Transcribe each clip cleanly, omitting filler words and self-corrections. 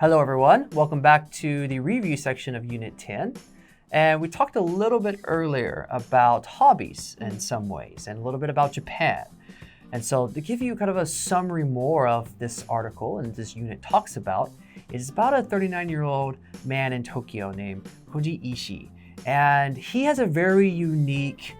Hello everyone, welcome back to the review section of Unit 10. And we talked a little bit earlier about hobbies in some ways and a little bit about Japan. And so to give you kind of a summary more of this article and this unit talks about, it's about a 39-year-old man in Tokyo named Koji Ishii. And he has a very unique,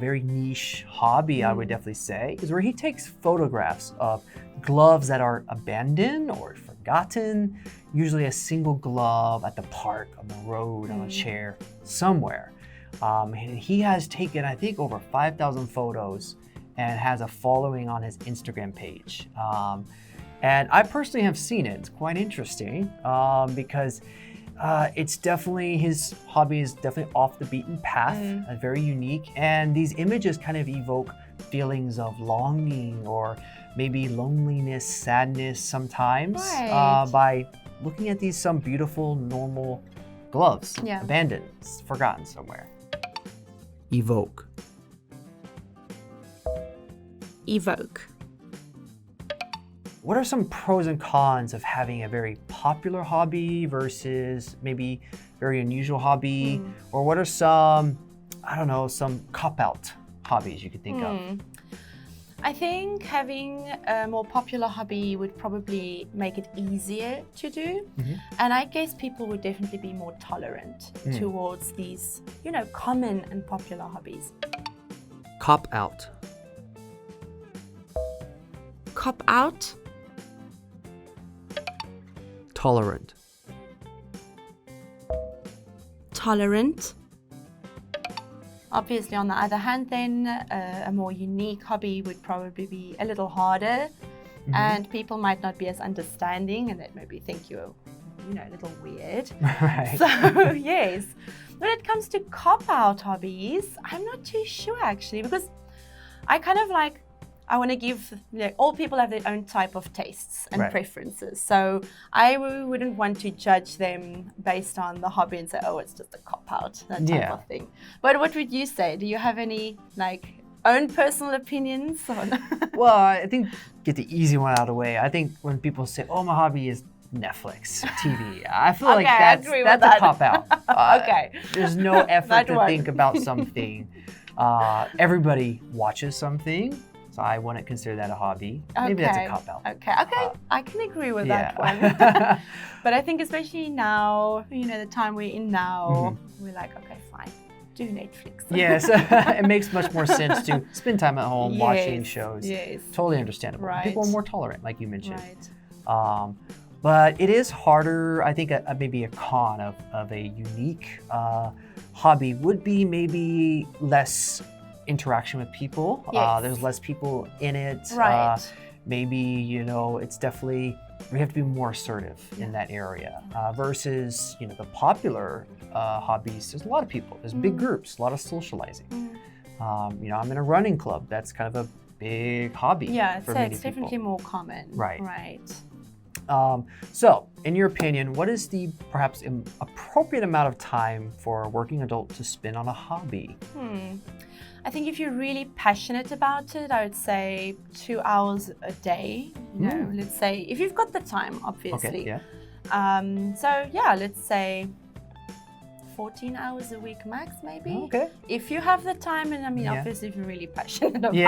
very niche hobby, I would definitely say, is where he takes photographs of gloves that are abandoned or forgotten, usually a single glove at the park, on the road, on a chair, somewhere. And he has taken, I think, over 5,000 photos and has a following on his Instagram page. And I personally have seen it. It's quite interesting because it's definitely, his hobby is definitely off the beaten path, very unique. And these images kind of evoke feelings of longing or maybe loneliness, sadness sometimes by looking at these some beautiful, normal gloves, abandoned, forgotten somewhere. Evoke. Evoke. What are some pros and cons of having a very popular hobby versus maybe very unusual hobby? Or what are some, I don't know, some cop-out hobbies you could think of? I think having a more popular hobby would probably make it easier to do. And I guess people would definitely be more tolerant towards these, common and popular hobbies. Cop-out. Cop-out. Tolerant. Tolerant. Obviously, on the other hand, then a more unique hobby would probably be a little harder, and people might not be as understanding, and they'd maybe think you're, a little weird. Right. So yes, when it comes to cop-out hobbies, I'm not too sure actually, because I kind of I want to give, all people have their own type of tastes and preferences. So I wouldn't want to judge them based on the hobby and say, oh, it's just a cop-out, that type of thing. But what would you say? Do you have any own personal opinions on? Well, I think get the easy one out of the way. I think when people say, oh, my hobby is Netflix, TV, I feel like that's a cop-out. There's no effort to think about something. Everybody watches something. So I wouldn't consider that a hobby. Maybe that's a cop-out. Okay, I can agree with that one. But I think especially now, the time we're in now, we're like, okay, fine, do Netflix. Yes, it makes much more sense to spend time at home watching shows. Yes. Totally understandable. Right. People are more tolerant, like you mentioned. Right. But it is harder, I think maybe a con of a unique hobby would be maybe less interaction with people. There's less people in it. Right. Maybe, it's definitely, we have to be more assertive in that area versus, the popular hobbies. There's a lot of people, there's big groups, a lot of socializing. I'm in a running club. That's kind of a big hobby for many it's people. definitely more common. Right. So, in your opinion, what is the perhaps appropriate amount of time for a working adult to spend on a hobby? I think if you're really passionate about it, I would say 2 hours a day. Let's say if you've got the time, obviously. Okay, yeah. Let's say 14 hours a week max, maybe. Okay. If you have the time, and obviously if you're really passionate about it.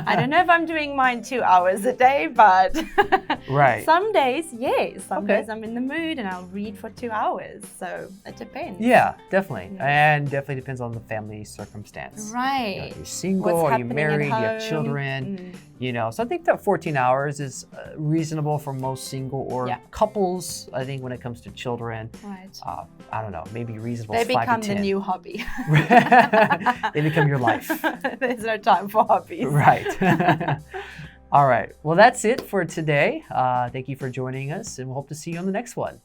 I don't know if I'm doing mine 2 hours a day, but some days, yes. Some days I'm in the mood and I'll read for 2 hours. So it depends. Yeah, definitely. And definitely depends on the family circumstance. Right. If you're single, are you married, you have children, So I think that 14 hours is reasonable for most single or couples. I think when it comes to children, I don't know, maybe reasonable 5 to 10. They become the new hobby. They become your life. There's no time for hobbies. Right. All right. Well, that's it for today. Thank you for joining us, and we'll hope to see you on the next one.